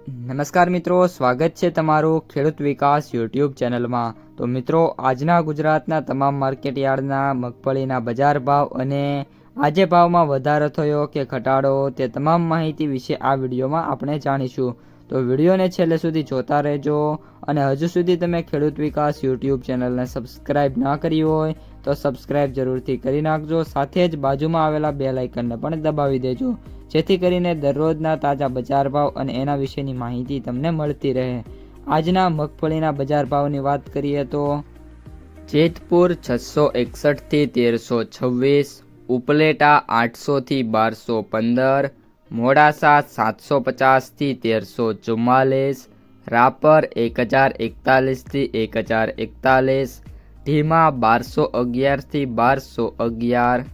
નમસ્કાર મિત્રો, સ્વાગત છે તમારું ખેડૂત વિકાસ યુટ્યુબ ચેનલમાં। તો મિત્રો, આજના ગુજરાતના તમામ માર્કેટયાર્ડના મગફળીના બજાર ભાવ અને આજે ભાવમાં વધારો થયો કે ઘટાડો તે તમામ માહિતી વિશે આ વિડીયોમાં આપણે જાણીશું। તો વિડીયોને છેલ્લે સુધી જોતા રહેજો અને હજુ સુધી તમે ખેડૂત વિકાસ યુટ્યુબ ચેનલને સબસ્ક્રાઈબ ના કરી હોય તો સબસ્ક્રાઈબ જરૂરથી કરી નાખજો, સાથે જ બાજુમાં આવેલા બેલ આઇકનને પણ દબાવી દેજો, જેથી કરીને દરરોજના તાજા બજાર ભાવ અને એના વિશેની માહિતી તમને મળતી રહે। આજના મગફળીના બજાર ભાવની વાત કરીએ તો જેતપુર 661 થી 1326, ઉપલેટા 800 થી 1215, મોડાસા 750 થી 1344, રાપર 1041 થી 1041, ઢીમા 1211 થી 1211,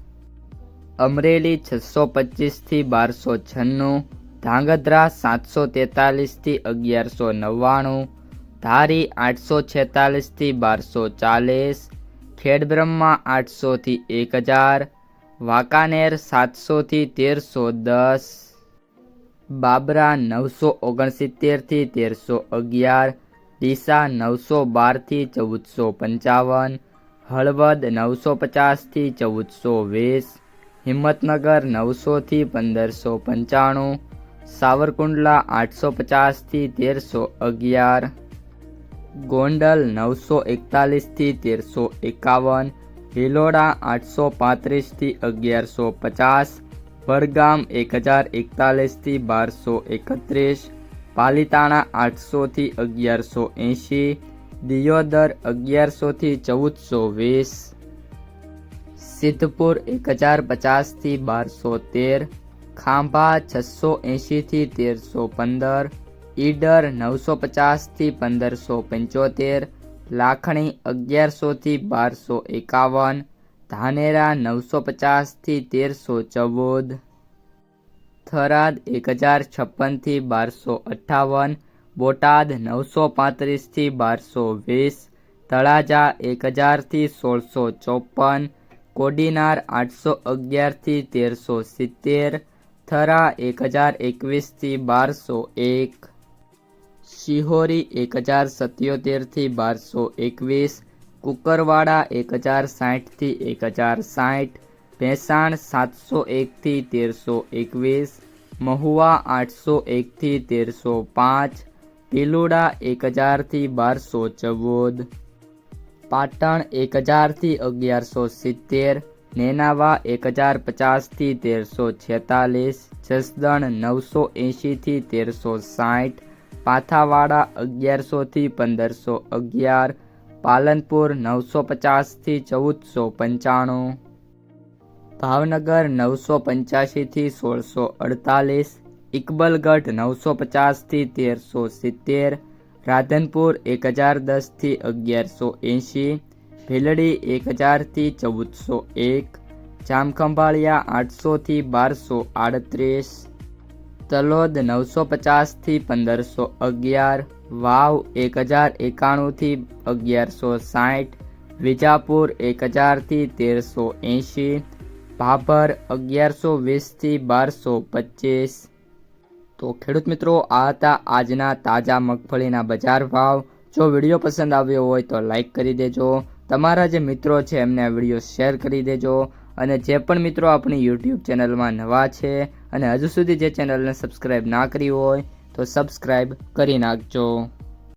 અમરેલી 625 થી 1296, ધાંગધ્રા 743 થી 1199, ધારી 846 થી 1240, ખેડબ્રહ્મા 800 થી 1000, વાંકાનેર 700 થી 1310, બાબરા 969 થી 1311, ડીસા 912 થી 1455, હળવદ 950 થી 1420, હિંમતનગર 900 થી 1595, સાવરકુંડલા 850 થી 1311, ગોંડલ 941 થી 1351, ભિલોડા 835 થી 1150, વડગામ 1041 થી 1231, પાલીતાણા 800 થી 1180, દિયોદર 1100 થી 1420, સિદ્ધપુર 1050 થી 1213, ખાંભા 680 થી 1315, ઈડર 950 થી 1575, લાખણી 1100 થી 1251, ધાનેરા 950 થી 1314, થરાદ 1056 થી 1258, બોટાદ 935 થી 1220, તળાજા 1000 થી 1654, કોડીનાર 811 થી 1370, થરા 1021 થી 1201, શિહોરી 1077 થી 1221, કુકરવાડા 1060 થી 1060, ભેંસાણ 701 થી 1321, મહુવા 801 થી 1305, ભીલુડા 1000 થી 1214, પાટણ 1000 થી 1170, નેનાવા 1050 થી 1346, જસદણ 980 થી 1360, પાથાવાડા 1100 થી 1511, પાલનપુર 950 થી 1495, ભાવનગર 985 થી 1648, ઇકબલગઢ 950 થી 1370, રાધનપુર 1010 થી 1180, ભીલડી 1000 થી 1401, જામખંભાળિયા 800 થી 1238, તલોદ 950 થી 1511, વાવ 1091 થી 1160, વિજાપુર 1000 થી 1380, ભાભર 1120 થી 1225। તો ખેડૂત મિત્રો, આ હતા આજના તાજા મગફળીના બજાર ભાવ। જો વિડીયો પસંદ આવ્યો હોય તો લાઈક કરી દેજો, તમારા જે મિત્રો છે એમને આ વિડીયો શેર કરી દેજો, અને જે પણ મિત્રો આપણી યુટ્યુબ ચેનલમાં નવા છે અને હજુ સુધી જે ચેનલને સબસ્ક્રાઈબ ના કરી હોય તો સબસ્ક્રાઈબ કરી નાખજો।